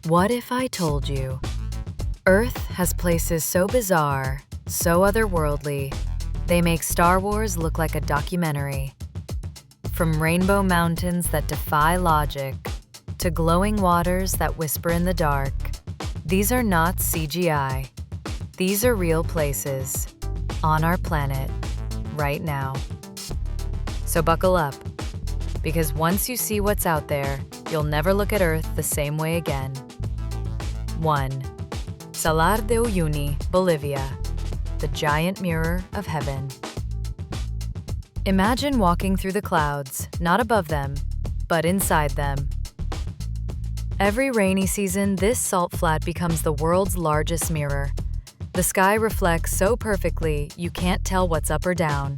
What if I told you Earth has places so bizarre, so otherworldly, they make Star Wars look like a documentary? From rainbow mountains that defy logic to glowing waters that whisper in the dark, these are not CGI. These are real places on our planet right now. So buckle up, because once you see what's out there, you'll never look at Earth the same way again. 1. Salar de Uyuni, Bolivia, the giant mirror of heaven. Imagine walking through the clouds, not above them, but inside them. Every rainy season, this salt flat becomes the world's largest mirror. The sky reflects so perfectly, you can't tell what's up or down.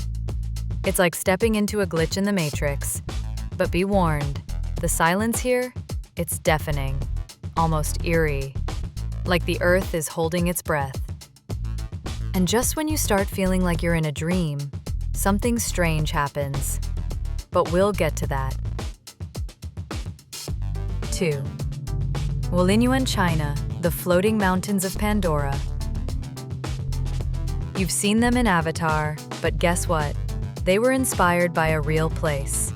It's like stepping into a glitch in the Matrix. But be warned, the silence here, it's deafening, almost eerie, like the Earth is holding its breath. And just when you start feeling like you're in a dream, something strange happens. But we'll get to that. 2. Wulingyuan, China, the floating mountains of Pandora. You've seen them in Avatar, but guess what? They were inspired by a real place.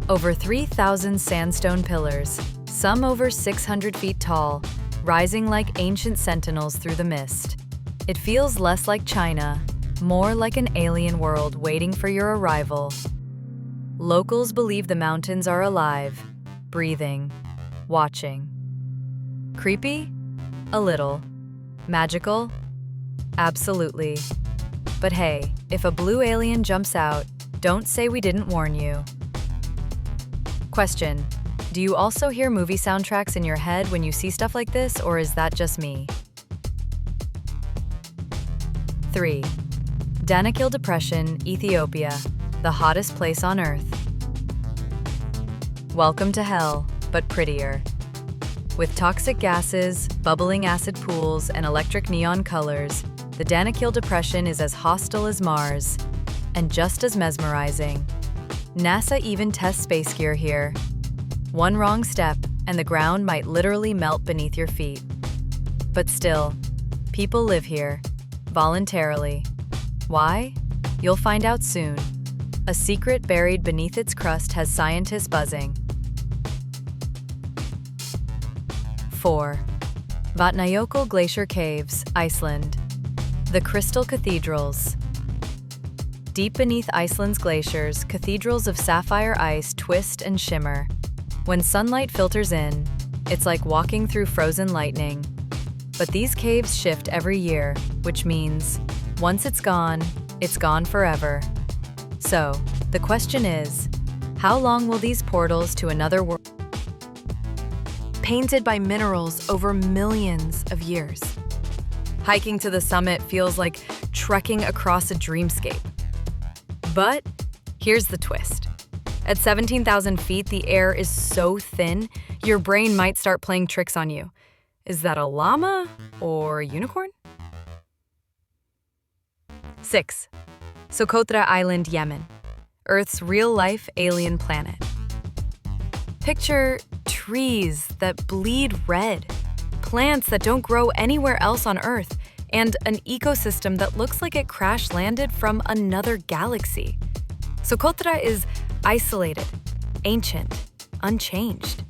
Over 3,000 sandstone pillars, some over 600 feet tall, rising like ancient sentinels through the mist. It feels less like China, more like an alien world waiting for your arrival. Locals believe the mountains are alive, breathing, watching. Creepy? A little. Magical? Absolutely. But hey, if a blue alien jumps out, don't say we didn't warn you. Question: do you also hear movie soundtracks in your head when you see stuff like this, or is that just me? 3. Danakil Depression, Ethiopia, the hottest place on Earth. Welcome to hell, but prettier. With toxic gases, bubbling acid pools, and electric neon colors, the Danakil Depression is as hostile as Mars, and just as mesmerizing. NASA even tests space gear here. One wrong step, and the ground might literally melt beneath your feet. But still, people live here, voluntarily. Why? You'll find out soon. A secret buried beneath its crust has scientists buzzing. 4. Vatnajökull Glacier Caves, Iceland. The Crystal Cathedrals. Deep beneath Iceland's glaciers, cathedrals of sapphire ice twist and shimmer. When sunlight filters in, it's like walking through frozen lightning. But these caves shift every year, which means once it's gone forever. So, the question is, how long will these portals to another world painted by minerals over millions of years? Hiking to the summit feels like trekking across a dreamscape. But here's the twist. At 17,000 feet, the air is so thin, your brain might start playing tricks on you. Is that a llama or a unicorn? 6. Socotra Island, Yemen, Earth's real-life alien planet. Picture trees that bleed red, plants that don't grow anywhere else on Earth, and an ecosystem that looks like it crash-landed from another galaxy. Socotra is isolated, ancient, unchanged.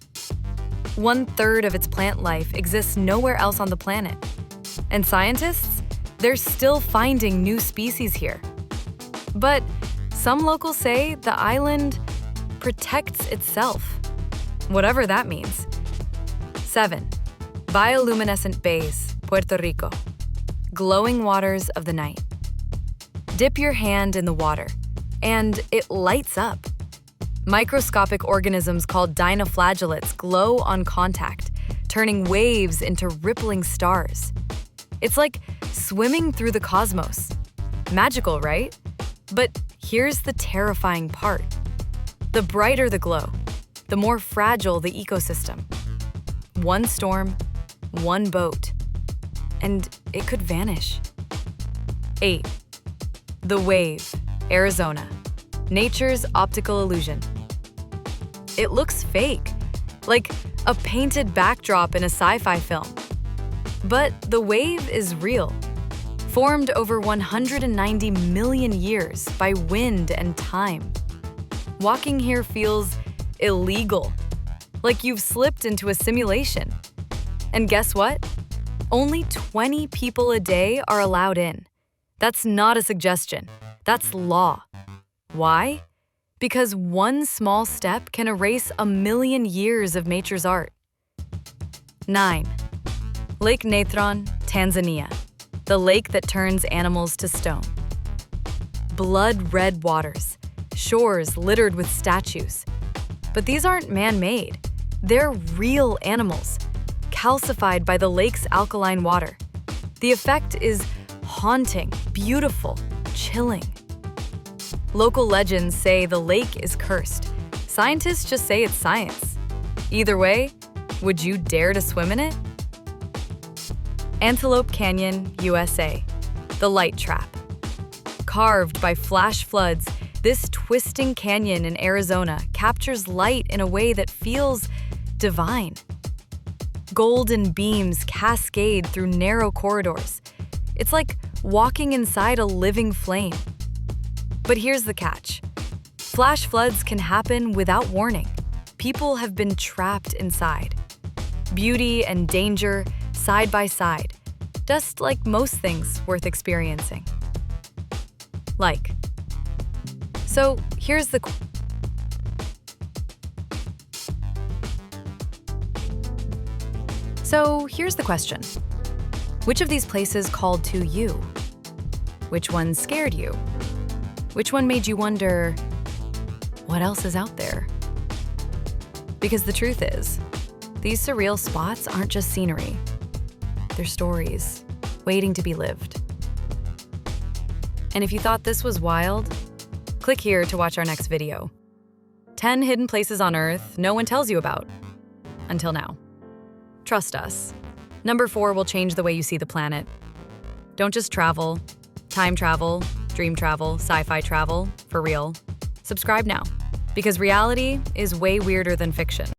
1/3 of its plant life exists nowhere else on the planet. And scientists? They're still finding new species here. But some locals say the island protects itself, whatever that means. 7. Bioluminescent Bays, Puerto Rico. Glowing waters of the night. Dip your hand in the water, and it lights up. Microscopic organisms called dinoflagellates glow on contact, turning waves into rippling stars. It's like swimming through the cosmos. Magical, right? But here's the terrifying part. The brighter the glow, the more fragile the ecosystem. One storm, one boat, and it could vanish. 8. The Wave, Arizona. Nature's optical illusion. It looks fake, like a painted backdrop in a sci-fi film. But the wave is real, formed over 190 million years by wind and time. Walking here feels illegal, like you've slipped into a simulation. And guess what? Only 20 people a day are allowed in. That's not a suggestion, that's law. Why? Because one small step can erase a million years of nature's art. 9. Lake Natron, Tanzania, the lake that turns animals to stone. Blood-red waters, shores littered with statues. But these aren't man-made. They're real animals, calcified by the lake's alkaline water. The effect is haunting, beautiful, chilling. Local legends say the lake is cursed. Scientists just say it's science. Either way, would you dare to swim in it? Antelope Canyon, USA, the light trap. Carved by flash floods, this twisting canyon in Arizona captures light in a way that feels divine. Golden beams cascade through narrow corridors. It's like walking inside a living flame. But here's the catch. Flash floods can happen without warning. People have been trapped inside. Beauty and danger side by side, just like most things worth experiencing. So here's the question. Which of these places called to you? Which one scared you? Which one made you wonder, what else is out there? Because the truth is, these surreal spots aren't just scenery. They're stories, waiting to be lived. And if you thought this was wild, click here to watch our next video. 10 hidden places on Earth no one tells you about. Until now. Trust us. Number 4 will change the way you see the planet. Don't just travel. Time travel, dream travel, sci-fi travel, for real. Subscribe now, because reality is way weirder than fiction.